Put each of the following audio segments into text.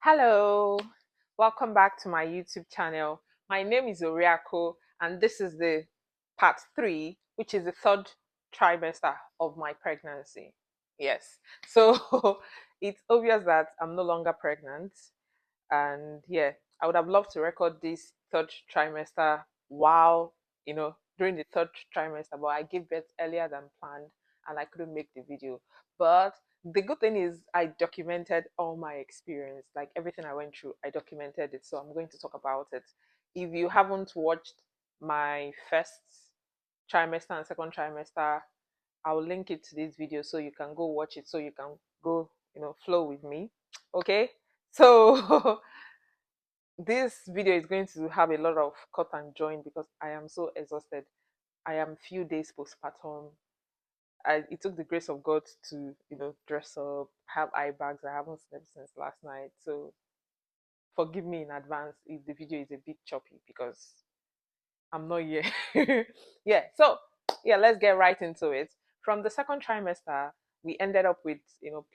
Hello, welcome back to my YouTube channel. My name is Oriako, and this is the part three, which is the third trimester of my pregnancy. Yes, so it's obvious that I'm no longer pregnant, and yeah, I would have loved to record this third trimester while during the third trimester, but I gave birth earlier than planned, and I couldn't make the video. But the good thing is I documented all my experience, like everything I went through, I documented it. So I'm going to talk about it. If you haven't watched my first trimester and second trimester, I'll link it to this video so you can go watch it, so you can go, flow with me. Okay. So this video is going to have a lot of cut and join because I am so exhausted. I am few days postpartum. It took the grace of God to, dress up, have eye bags. I haven't slept since last night. So forgive me in advance if the video is a bit choppy because I'm not here. Yeah. So yeah, let's get right into it. From the second trimester, we ended up with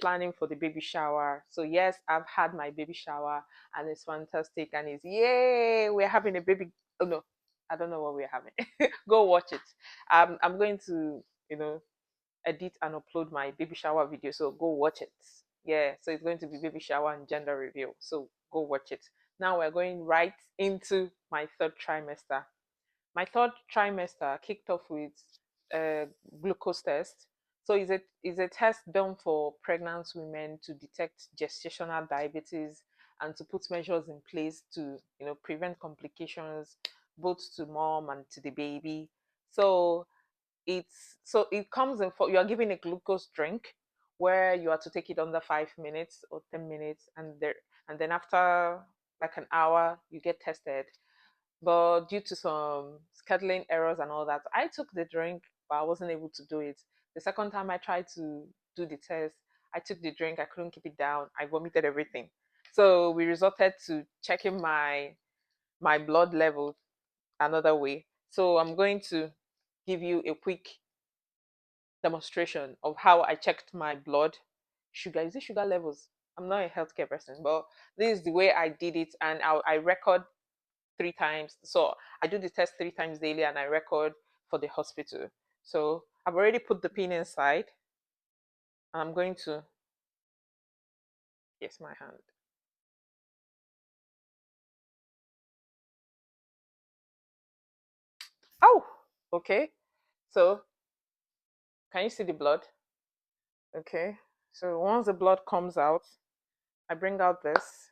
planning for the baby shower. So yes, I've had my baby shower and it's fantastic and it's yay, we're having a baby. Oh no, I don't know what we're having. Go watch it. I'm going to you know edit and upload my baby shower video. So go watch it. Yeah, so it's going to be baby shower and gender reveal. So go watch it. Now we're going right into my third trimester. My third trimester kicked off with a glucose test. So it's a test done for pregnant women to detect gestational diabetes and to put measures in place to prevent complications both to mom and to the baby. So it comes in for you are given a glucose drink where you are to take it under 5 minutes or 10 minutes, and then after like an hour you get tested. But due to some scheduling errors and all that, I took the drink, but I wasn't able to do it. The second time I tried to do the test, I took the drink, I couldn't keep it down, I vomited everything. So we resorted to checking my blood level another way. So I'm going to give you a quick demonstration of how I checked my blood sugar. Is it sugar levels? I'm not a healthcare person, but this is the way I did it, and I record 3 times. So I do the test 3 times daily, and I record for the hospital. So I've already put the pin inside, and I'm going to yes my hand. Oh, okay. So can you see the blood? Okay. So once the blood comes out, I bring out this.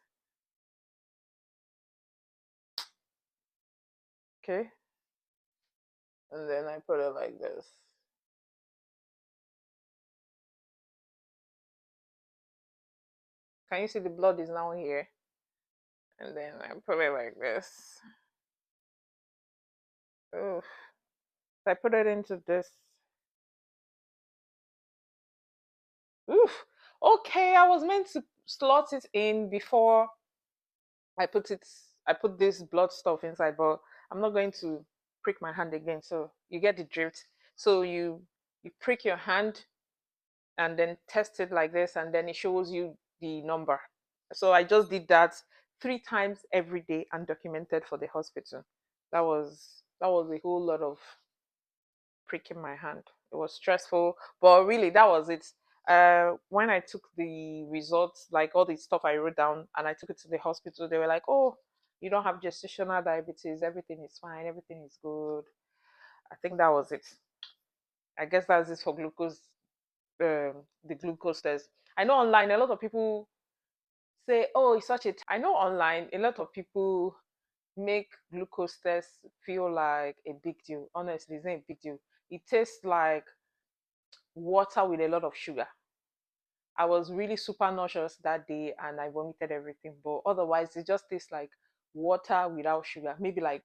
Okay, and then I put it like this. Can you see the blood is now here? And then I put it like this. Oh, I put it into this. Oof. Okay, I was meant to slot it in before I put it. I put this blood stuff inside, but I'm not going to prick my hand again. So you get the drift. So you prick your hand and then test it like this, and then it shows you the number. So I just did that 3 times every day and documented for the hospital. That was a whole lot of pricking my hand. It was stressful, but really that was it. When I took the results, like all the stuff I wrote down, and I took it to the hospital, they were like, "Oh, you don't have gestational diabetes. Everything is fine. Everything is good." I think that was it. I guess that's it for glucose. The glucose test. I know online a lot of people say, "Oh, it's such a." I know online a lot of people make glucose tests feel like a big deal. Honestly, it's not a big deal. It tastes like water with a lot of sugar. I was really super nauseous that day and I vomited everything. But otherwise, it just tastes like water without sugar. Maybe like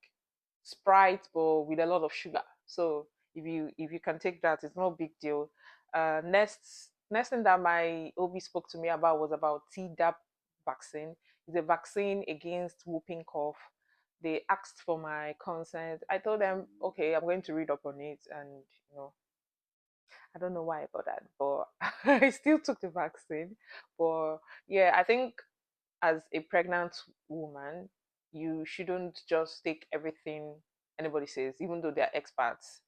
Sprite, but with a lot of sugar. So if you can take that, it's no big deal. Next thing that my OB spoke to me about was about Tdap vaccine. It's a vaccine against whooping cough. They asked for my consent. I told them, okay, I'm going to read up on it, and you know I don't know why about that, but I still took the vaccine. But yeah, I think as a pregnant woman, you shouldn't just take everything anybody says, even though they're experts.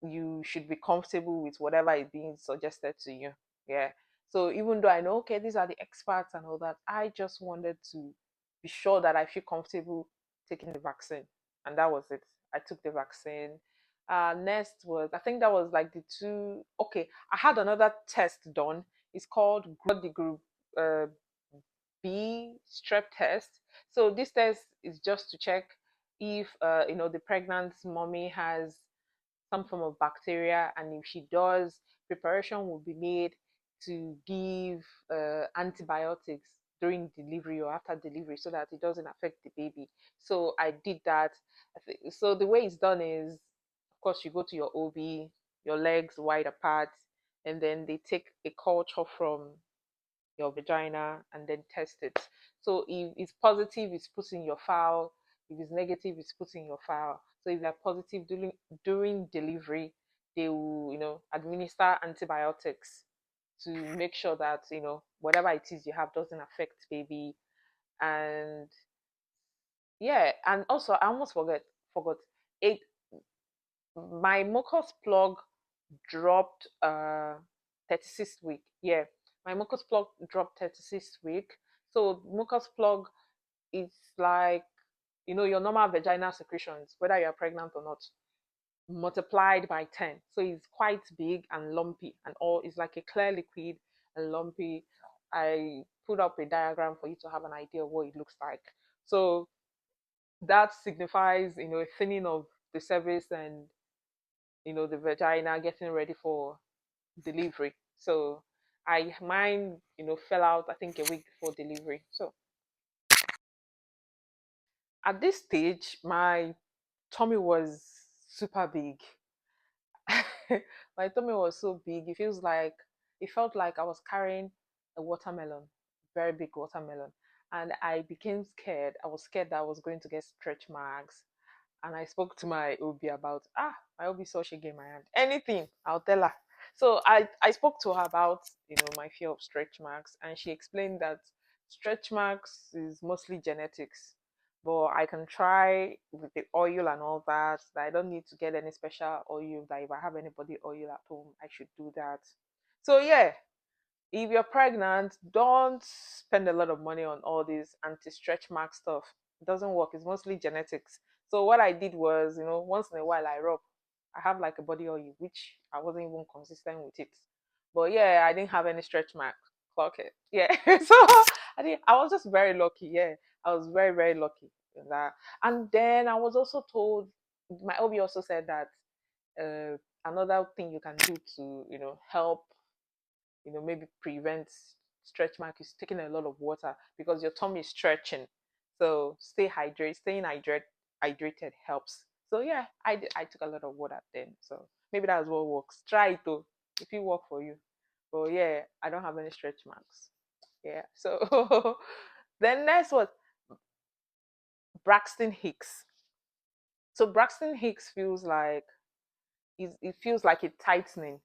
You should be comfortable with whatever is being suggested to you. Yeah. So even though I know, okay, these are the experts and all that, I just wanted to be sure that I feel comfortable taking the vaccine. And that was it. I took the vaccine. Next was, I think that was like the two. Okay, I had another test done. It's called the group uh, B strep test. So this test is just to check if the pregnant mommy has some form of bacteria, and if she does, preparation will be made to give antibiotics during delivery or after delivery so that it doesn't affect the baby. So I did that. So the way it's done is, of course, you go to your OB, your legs wide apart, and then they take a culture from your vagina and then test it. So if it's positive, it's put in your file. If it's negative, it's put in your file. So if they're positive during delivery, they will, administer antibiotics to make sure that, whatever it is you have doesn't affect baby. And yeah, and also I almost forgot it. My mucus plug dropped 36th week. Yeah, my mucus plug dropped 36th week. So mucus plug is like, your normal vaginal secretions, whether you're pregnant or not, multiplied by 10. So it's quite big and lumpy, and all is like a clear liquid and lumpy. I put up a diagram for you to have an idea of what it looks like. So that signifies, a thinning of the cervix and, the vagina getting ready for delivery. So mine, fell out I think a week before delivery. So at this stage, my tummy was super big. My tummy was so big. It felt like I was carrying a watermelon, very big watermelon. And I became scared. I was scared that I was going to get stretch marks. And I spoke to my OB about, my OB saw she gave my hand. Anything, I'll tell her. So I spoke to her about, my fear of stretch marks, and she explained that stretch marks is mostly genetics. But I can try with the oil and all that. That I don't need to get any special oil. That if I have anybody oil at home, I should do that. So yeah, if you're pregnant, don't spend a lot of money on all this anti-stretch mark stuff. It doesn't work. It's mostly genetics. So what I did was, once in a while I rub. I have like a body oil, which I wasn't even consistent with it. But yeah, I didn't have any stretch mark. Clock it. Yeah. So I was just very lucky. Yeah. I was very, very lucky in that. And then I was also told, my OB also said that uh, another thing you can do to, help, maybe prevent stretch mark is taking a lot of water because your tummy is stretching. So hydrated helps. So yeah, I took a lot of water then. So maybe that's what works. Try it though, if it work for you. But yeah, I don't have any stretch marks. Yeah. So then next was Braxton Hicks. So Braxton Hicks it feels like a tightening.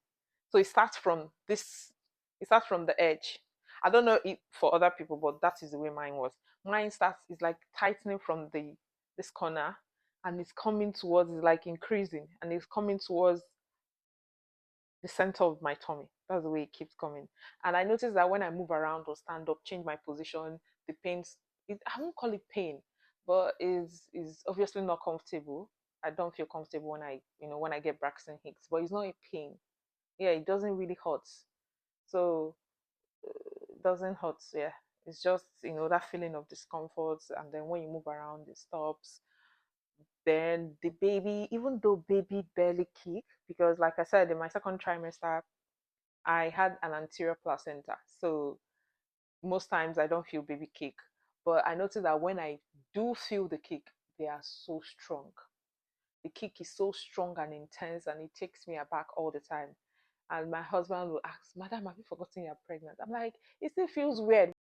So it starts from the edge. I don't know if for other people, but that is the way mine was. Mine starts is like tightening from this corner, and it's coming towards, it's like increasing, and it's coming towards the center of my tummy. That's the way it keeps coming. And I noticed that when I move around or stand up, change my position, the I won't call it pain, but is obviously not comfortable. I don't feel comfortable when I get Braxton Hicks, but it's not a pain. Yeah, it doesn't really hurt. So it doesn't hurt. Yeah, it's just that feeling of discomfort, and then when you move around, it stops. Then the baby, even though baby barely kick, because like I said, in my second trimester, I had an anterior placenta, so most times I don't feel baby kick. But I noticed that when I do feel the kick, they are so strong. The kick is so strong and intense, and it takes me aback all the time. And my husband will ask, Madam, have you forgotten you're pregnant? I'm like, it still feels weird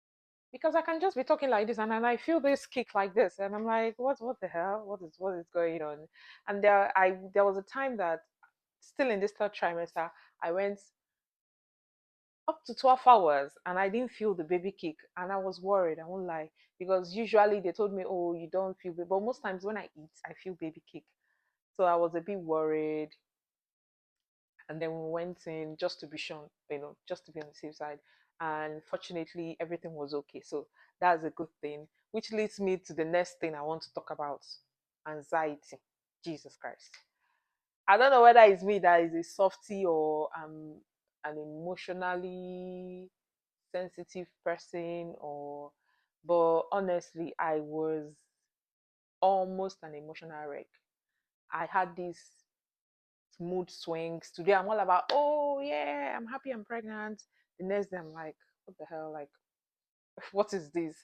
because I can just be talking like this, and then I feel this kick like this. And I'm like, what the hell? What is going on? And there was a time that still in this third trimester, I went up to 12 hours and I didn't feel the baby kick. And I was worried, I won't lie, because usually they told me, oh, you don't feel baby. But most times when I eat, I feel baby kick. So I was a bit worried. And then we went in just to be sure, just to be on the safe side. And fortunately, everything was okay. So that's a good thing, which leads me to the next thing I want to talk about: anxiety. Jesus Christ. I don't know whether it's me that is a softie or an emotionally sensitive person, or but honestly, I was almost an emotional wreck. I had these mood swings. Today I'm all about, oh yeah, I'm happy I'm pregnant. The next day I'm like, what the hell? Like, what is this?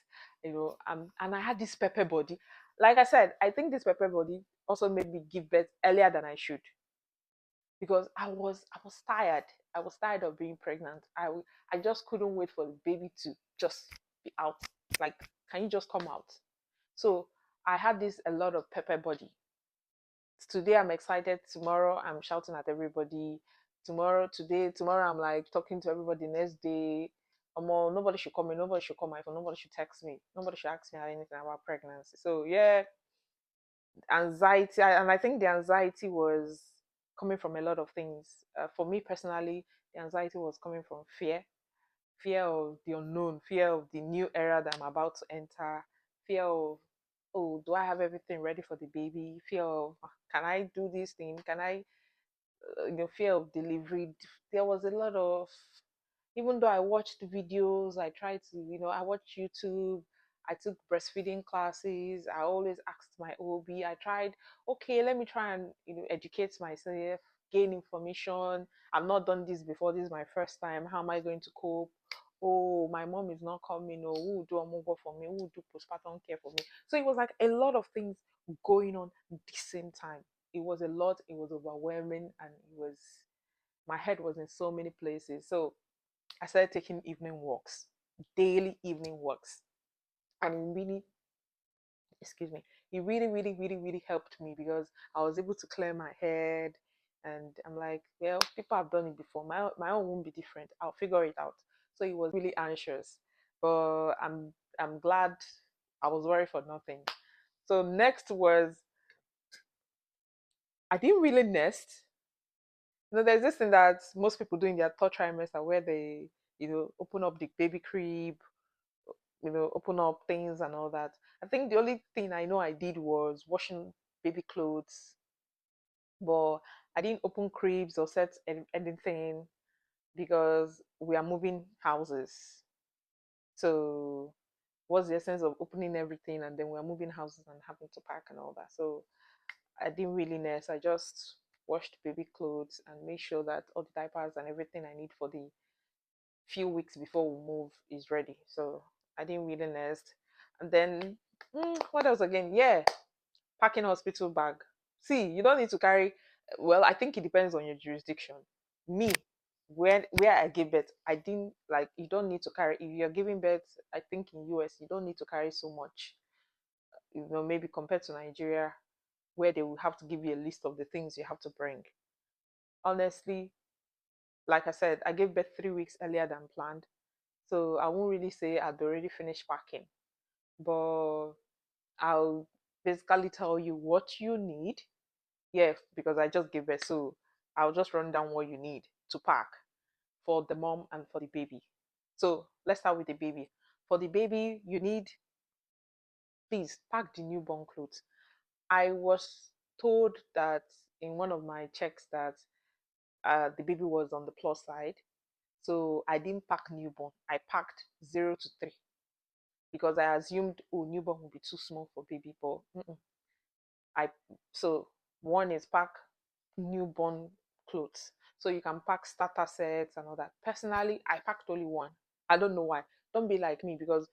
And I had this pepper body. Like I said, I think this pepper body also made me give birth earlier than I should, because I was tired. I was tired of being pregnant. I just couldn't wait for the baby to just be out. Like, can you just come out? So I had this a lot of pepper body. Today I'm excited. Tomorrow I'm shouting at everybody. Tomorrow I'm like talking to everybody. Next day, nobody should call me. Nobody should call my phone. Nobody should text me. Nobody should ask me anything about pregnancy. So yeah, anxiety, and I think the anxiety was coming from a lot of things. For me personally, the anxiety was coming from fear of the unknown, fear of the new era that I'm about to enter, fear of, oh, do I have everything ready for the baby? Fear of, can I do this thing? Can I, fear of delivery. There was a lot of, even though I watched videos, I tried to, I watched YouTube. I took breastfeeding classes. I always asked my OB. I tried, okay, let me try and educate myself, gain information. I've not done this before. This is my first time. How am I going to cope? Oh, my mom is not coming. Oh, who will do a move for me? Who will do postpartum care for me? So it was like a lot of things going on at the same time. It was a lot. It was overwhelming, and my head was in so many places. So I started taking evening walks, daily evening walks, and it really, excuse me, it really, really, really, really helped me, because I was able to clear my head. And I'm like, well, people have done it before. My own won't be different. I'll figure it out. So it was really anxious, but I'm glad. I was worried for nothing. So next was, I didn't really nest. There's this thing that most people do in their third trimester, where they, open up the baby crib, open up things and all that. I think the only thing I know I did was washing baby clothes, but I didn't open cribs or set anything, because we are moving houses. So what's the essence of opening everything, and then we're moving houses and having to pack and all that? So I didn't really nurse. I just washed baby clothes and made sure that all the diapers and everything I need for the few weeks before we move is ready. So I didn't really nest. And then, what else again? Yeah, packing hospital bag. See, you don't need to carry. Well, I think it depends on your jurisdiction. Me, where I gave birth, I didn't like. You don't need to carry. If you're giving birth, I think in US, you don't need to carry so much. Maybe compared to Nigeria, where they will have to give you a list of the things you have to bring. Honestly, like I said, I gave birth 3 weeks earlier than planned. So I won't really say I'd already finished packing, but I'll basically tell you what you need. Yeah, because I just gave birth, so I'll just run down what you need to pack for the mom and for the baby. So let's start with the baby. For the baby, you need, please pack the newborn clothes. I was told that in one of my checks that the baby was on the plus side, so I didn't pack newborn. I packed 0 to 3, because I assumed, oh, newborn will be too small for baby, but I so one is pack newborn clothes. So you can pack starter sets and all that. Personally, I packed only one. I don't know why. Don't be like me, because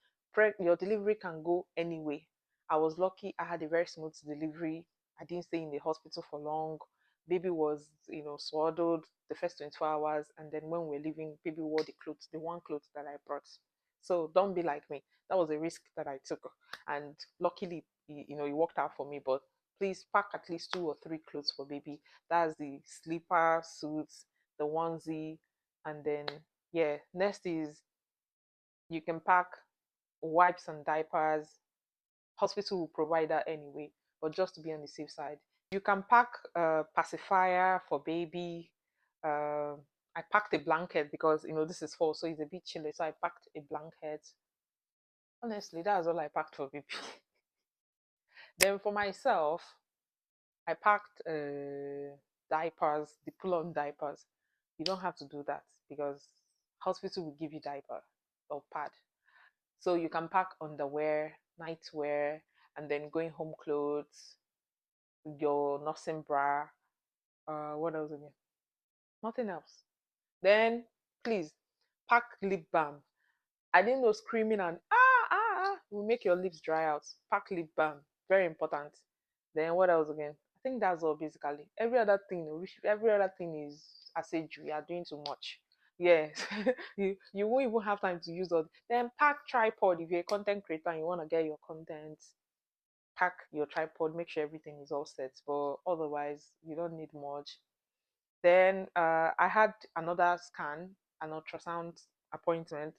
your delivery can go anyway. I was lucky. I had a very smooth delivery. I didn't stay in the hospital for long. Baby was, swaddled the first 24 hours, and then when we were leaving, baby wore the clothes, the one clothes that I brought. So don't be like me. That was a risk that I took, and luckily, it worked out for me. But please pack at least 2 or 3 clothes for baby. That's the sleeper suits, the onesie, and then Yeah, next is you can pack wipes and diapers. Hospital will provide that anyway, but just to be on the safe side. You can pack a pacifier for baby. Uh, I packed a blanket because this is fall, so it's a bit chilly. So I packed a blanket. Honestly, that's all I packed for baby. Then for myself, I packed diapers, the pull-on diapers. You don't have to do that because hospital will give you diaper or pad. So you can pack underwear, nightwear, and then going home clothes, your nursing bra. What else again? Nothing else. Then please pack lip balm. I didn't know screaming and will make your lips dry out. Pack lip balm, very important. Then what else again? I think that's all basically. Every other thing is as a you are doing too much. Yes, you won't even have time to use all. Then pack tripod if you're a content creator and you want to get your content. Pack your tripod. Make sure everything is all set. But otherwise, you don't need much. Then I had another scan, an ultrasound appointment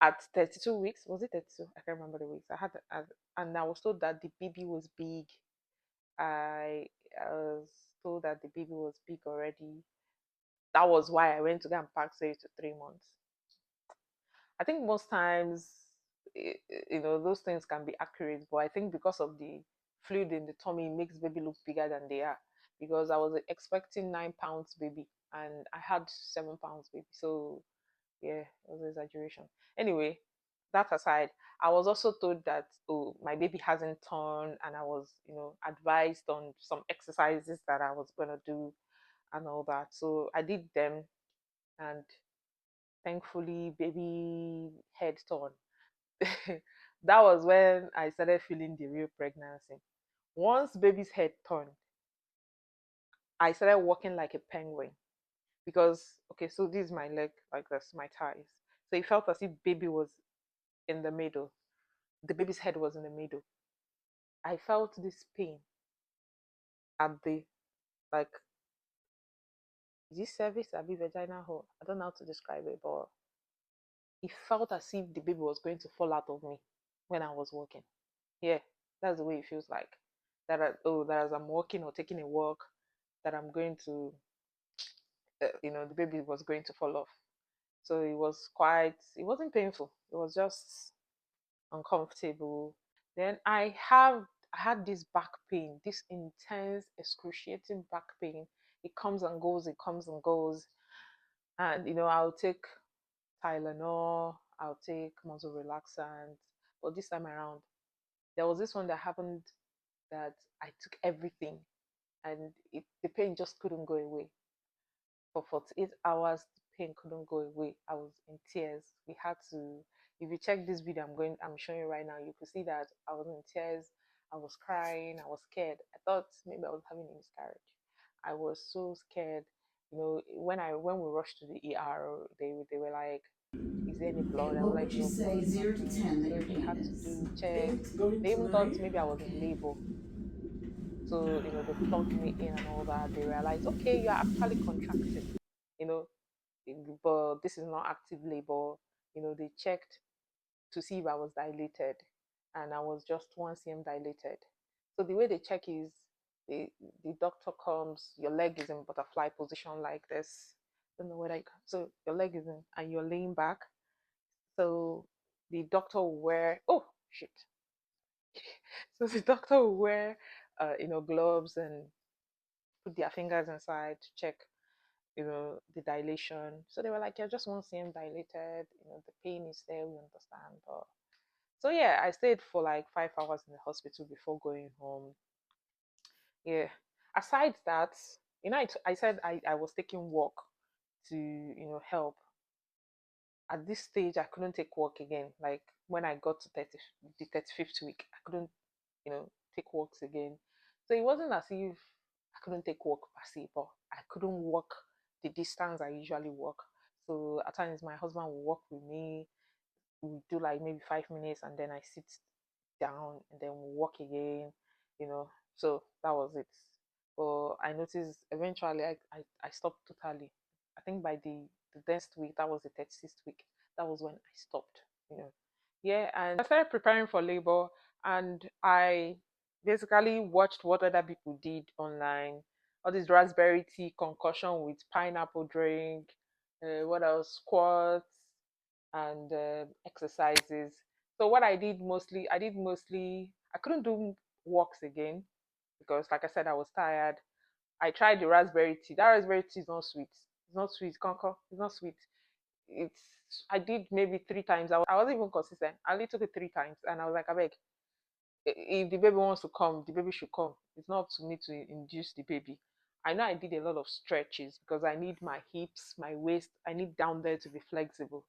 at 32 weeks. Was it 32? I can't remember the weeks. And I was told that the baby was big. I was told that the baby was big already. That was why I went to go and pack say to 3 months. I think most times, those things can be accurate, but I think because of the fluid in the tummy, it makes baby look bigger than they are. Because I was expecting 9 pounds baby, and I had 7 pounds baby, so yeah, it was an exaggeration. Anyway, that aside, I was also told that my baby hasn't turned, and I was advised on some exercises that I was gonna do and all that. So I did them, and thankfully, baby head turned. That was when I started feeling the real pregnancy. Once baby's head turned, I started walking like a penguin because okay, so this is my leg like this, my thighs. So it felt as if baby was in the middle. The baby's head was in the middle. I felt this pain at the like is this cervix, abi vagina hole? I don't know how to describe it, but it felt as if the baby was going to fall out of me when I was walking. Yeah, that's the way it feels like. That as I'm walking or taking a walk, that I'm going to, the baby was going to fall off. So it wasn't painful. It was just uncomfortable. Then I had this back pain, this intense, excruciating back pain. It comes and goes, it comes and goes. And I'll take Tylenol, I'll take muscle relaxant. But this time around, there was this one that happened that I took everything and the pain just couldn't go away. For 48 hours, the pain couldn't go away. I was in tears. We had to, if you check this video I'm showing you right now, you could see that I was in tears. I was crying. I was scared. I thought maybe I was having a miscarriage. I was so scared. When we rushed to the ER, they were like, "Is there any blood?" I was What like, would you "No blood, say 0 to nothing." 10 that So your they had pain to is? do check. 8 going They to the even thought right. maybe I was in labor. So, they plugged me in and all that. They realized, okay, you're actually contracting, you know, but this is not active labor. They checked to see if I was dilated, and I was just 1 cm dilated. So the way they check is the doctor comes, your leg is in butterfly position like this. I don't know whether you can. So your leg is in, and you're laying back. So the doctor will wear, oh, shit. So the doctor will wear, gloves and put their fingers inside to check, the dilation. So they were like, "You're just 1 cm dilated. The pain is there. We understand." But so yeah, I stayed for like 5 hours in the hospital before going home. Yeah. Aside that, I said I was taking walk to help. At this stage, I couldn't take walk again. Like when I got to the 35th week, I couldn't take walks again. So it wasn't as if I couldn't take walk per se, but I couldn't walk the distance I usually walk. So at times my husband will walk with me. We do like maybe 5 minutes and then I sit down and then we walk again, you know. So that was it. But I noticed eventually I stopped totally. I think by the the next week, that was the 36th week. That was when I stopped, you know. Yeah, and I started preparing for labor, and I basically watched what other people did online. All this raspberry tea concoction with pineapple drink, what else? Squats and exercises. So what I did mostly, I couldn't do walks again because, like I said, I was tired. I tried the raspberry tea. That raspberry tea is not sweet. It's not sweet, Conco. It's not sweet. It's I did maybe 3 times. I wasn't even consistent. I only took it 3 times, and I was like, I beg, if the baby wants to come, the baby should come. It's not up to me to induce the baby. I know I did a lot of stretches because I need my hips, my waist, I need down there to be flexible,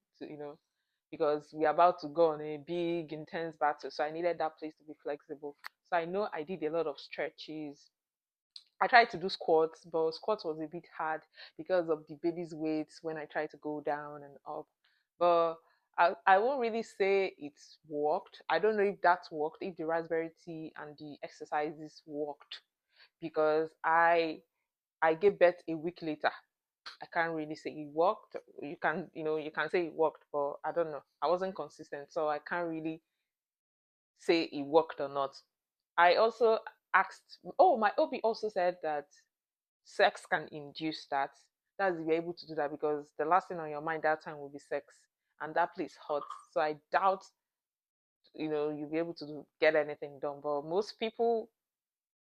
because we're about to go on a big, intense battle. So I needed that place to be flexible. So I know I did a lot of stretches. I tried to do squats, but squats was a bit hard because of the baby's weight when I tried to go down and up. But I won't really say it's worked. I don't know if that worked, if the raspberry tea and the exercises worked, because I gave birth a week later. I can't really say it worked. You can say it worked, but I don't know. I wasn't consistent, so I can't really say it worked or not. I also asked. Oh, my OB also said that sex can induce that. That's if you're able to do that, because the last thing on your mind that time will be sex, and that place hot. So I doubt you'll be able to get anything done. But most people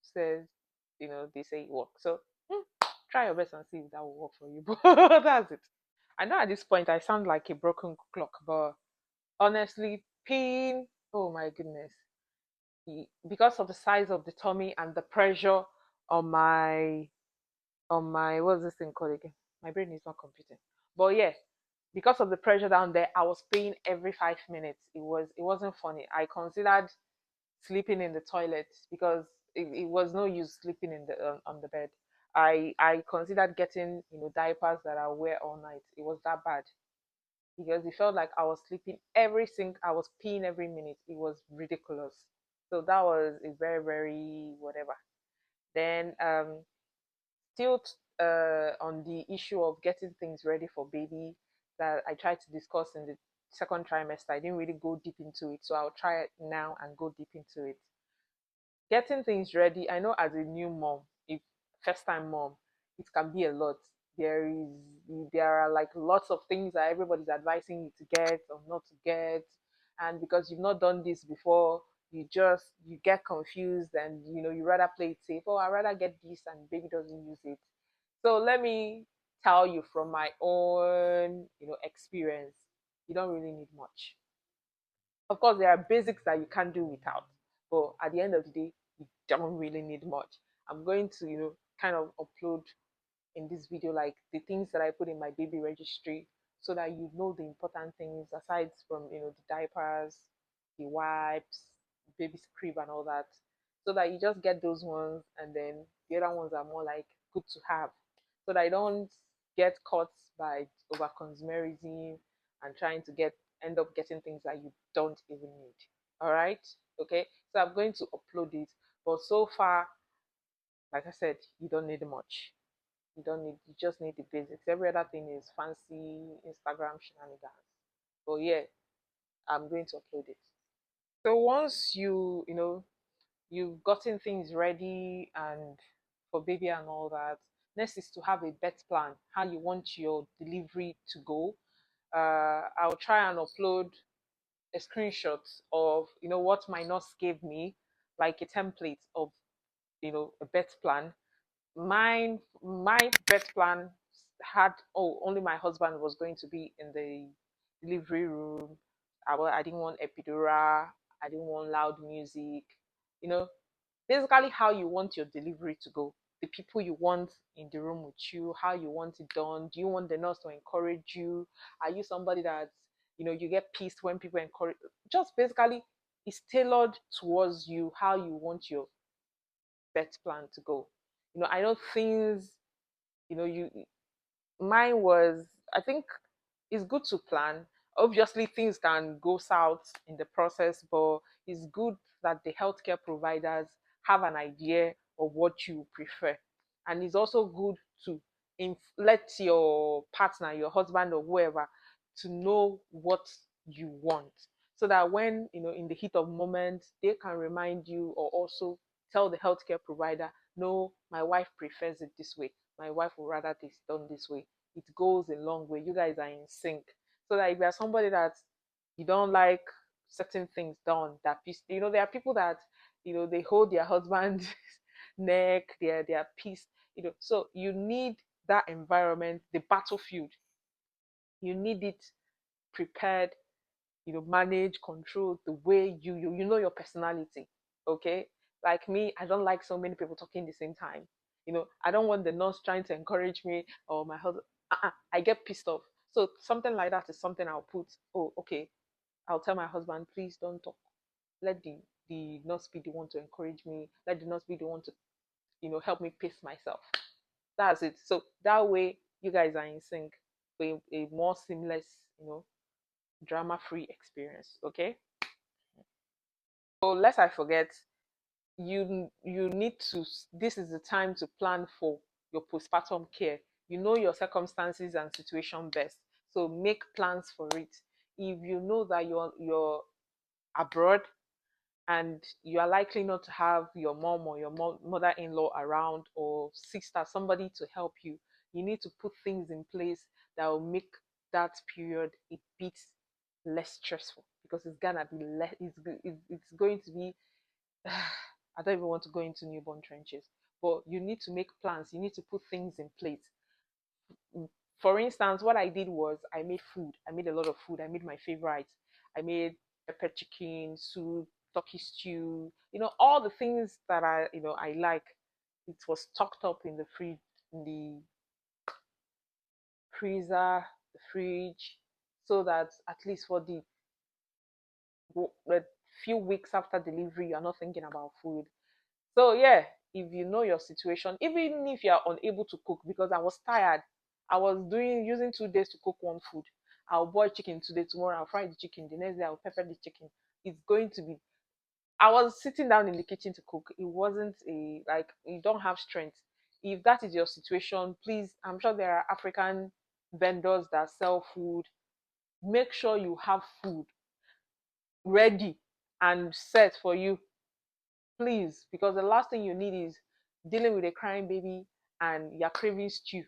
says they say it works. So try your best and see if that will work for you. But that's it. I know at this point I sound like a broken clock, but honestly, pain. Oh my goodness, because of the size of the tummy and the pressure on my what's this thing called again? My brain is not computing. But yeah, because of the pressure down there, I was paying every 5 minutes. It wasn't funny. I considered sleeping in the toilet because it was no use sleeping on the bed. I considered getting diapers that I wear all night. It was that bad because it felt like I was sleeping I was peeing every minute. It was ridiculous. So that was a very very whatever. Then still on the issue of getting things ready for baby that I tried to discuss in the second trimester. I didn't really go deep into it, so I'll try it now and go deep into it. Getting things ready, I know as a new mom, if first time mom, it can be a lot. There are like lots of things that everybody's advising you to get or not to get, and because you've not done this before, you get confused, and you rather play it safe. Oh, I rather get this and baby doesn't use it. So let me tell you from my own experience, you don't really need much. Of course, there are basics that you can't do without, but at the end of the day, you don't really need much. I'm going to, kind of upload in this video like the things that I put in my baby registry so that you know the important things aside from, the diapers, the wipes, baby crib and all that. So that you just get those ones and then the other ones are more like good to have. So that I don't get caught by over consumerism and trying to end up getting things that you don't even need. All right, okay. So I'm going to upload it, but so far, like I said, you don't need much. You just need the basics. Every other thing is fancy Instagram shenanigans. But yeah, I'm going to upload it. So once you've gotten things ready and for baby and all that, next is to have a bet plan, how you want your delivery to go. I'll try and upload a screenshot of what my nurse gave me, like a template of a bet plan. My bet plan had, only my husband was going to be in the delivery room. I didn't want epidural. I didn't want loud music. You know, basically how you want your delivery to go, the people you want in the room with you, how you want it done. Do you want the nurse to encourage you? Are you somebody that you get pissed when people encourage? Just basically, it's tailored towards you, how you want your bet plan to go. I know things. You Mine was, I think, it's good to plan. Obviously, things can go south in the process, but it's good that the healthcare providers have an idea of what you prefer. And it's also good to let your partner, your husband or whoever, to know what you want, so that when in the heat of moment they can remind you, or also tell the healthcare provider, no, my wife prefers it this way, my wife would rather this done this way. It goes a long way. You guys are in sync. So that if you're somebody that you don't like certain things done, that there are people that they hold their husband's neck, their peace, so you need that environment, the battlefield, you need it prepared, manage, control the way you know your personality. Okay, like me, I don't like so many people talking the same time. I don't want the nurse trying to encourage me, or my husband. I get pissed off. So something like that is something I'll put. Oh, okay. I'll tell my husband, please don't talk. Let the nurse be the one to encourage me. Let the nurse be the one to help me pace myself. That's it. So that way you guys are in sync for a more seamless, drama free experience. Okay. So lest I forget, you need to, this is the time to plan for your postpartum care. You know your circumstances and situation best. So make plans for it. If you know that you're abroad, and you are likely not to have your mom or your mother-in-law around, or sister, somebody to help you, you need to put things in place that will make that period a bit less stressful, because it's gonna be less, it's going to be I don't even want to go into newborn trenches, but you need to make plans, you need to put things in place. For instance, what I did was I made food. I made a lot of food. I made my favorites. I made pepper chicken, soup, turkey stew, all the things that I like. It was stocked up in the fridge, in the freezer, the fridge, so that at least for the few weeks after delivery, you're not thinking about food. So yeah, if you know your situation, even if you are unable to cook, because I was tired, I was doing using 2 days to cook one food. I'll boil chicken today, tomorrow I'll fry the chicken, the next day I'll pepper the chicken. It's going to be. I was sitting down in the kitchen to cook. It wasn't a like you don't have strength. If that is your situation, please. I'm sure there are African vendors that sell food. Make sure you have food ready and set for you, please, because the last thing you need is dealing with a crying baby and you're craving stew.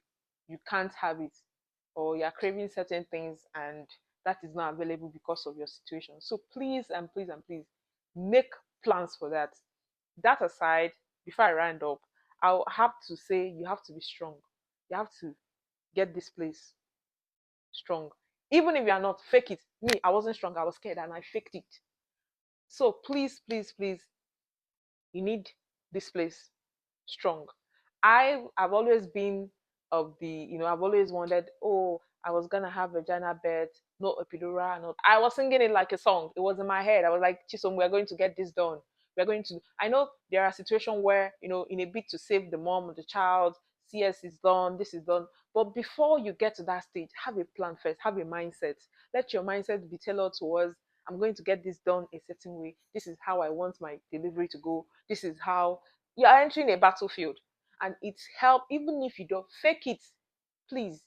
You can't have it. Or you're craving certain things and that is not available because of your situation. So please and please and please make plans for that. That aside, before I round up, I'll have to say you have to be strong. You have to get this place strong. Even if you are not, fake it. Me, I wasn't strong, I was scared and I faked it. So please, please, please, you need this place strong. I've always been of the, I've always wanted, oh, I was gonna have vagina birth, no epidural, no. I was singing it like a song. It was in my head. I was like, Chisom, we're going to get this done. We're going to. I know there are situations where, in a bid to save the mom or the child, CS is done, this is done. But before you get to that stage, have a plan first, have a mindset. Let your mindset be tailored towards, I'm going to get this done a certain way. This is how I want my delivery to go. This is how you're entering a battlefield, and it's help. Even if you don't fake it, please,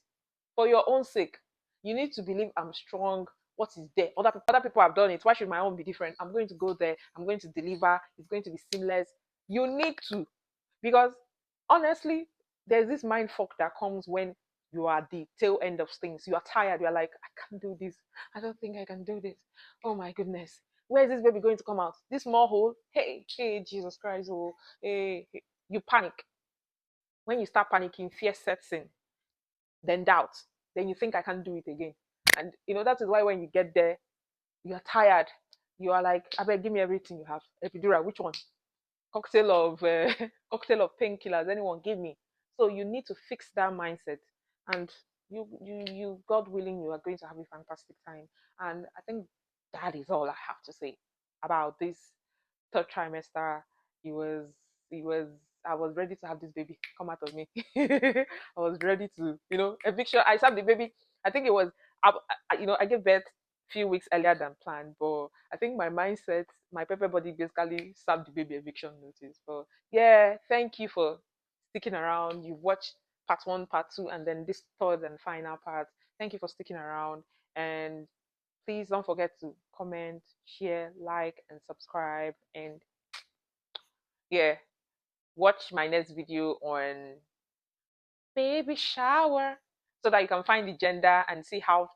for your own sake, you need to believe I'm strong. What is there? Other people have done it. Why should my own be different? I'm going to go there, I'm going to deliver, it's going to be seamless. You need to, because honestly, there's this mind fuck that comes when you are at the tail end of things. You are tired, you're like, I can't do this, I don't think I can do this. Oh my goodness, where is this baby going to come out? This small hole? Hey, Jesus Christ. Oh, hey. You panic. When you start panicking, fear sets in, then doubt, then you think I can't do it again. And that is why when you get there, you're tired. You are like, I beg, give me everything you have. Epidural, which one? Cocktail of cocktail of painkillers. Anyone, give me. So you need to fix that mindset, and God willing, you are going to have a fantastic time. And I think that is all I have to say about this third trimester. It was it was I was ready to have this baby come out of me. I was ready to, eviction. I saw the baby. I think it was, I gave birth few weeks earlier than planned, but I think my mindset, my pepper body basically served the baby eviction notice. But yeah, thank you for sticking around. You've watched part one, part two, and then this third and final part. Thank you for sticking around. And please don't forget to comment, share, like, and subscribe. And yeah, watch my next video on baby shower so that you can find the gender and see how,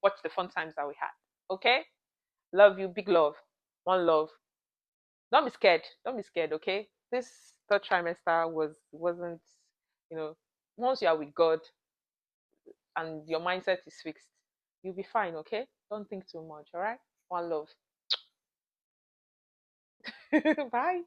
watch the fun times that we had. Okay? Love you. Big love. One love. Don't be scared. Don't be scared, okay? This third trimester wasn't, you know, once you are with God and your mindset is fixed, you'll be fine, okay? Don't think too much, all right? One love. Bye.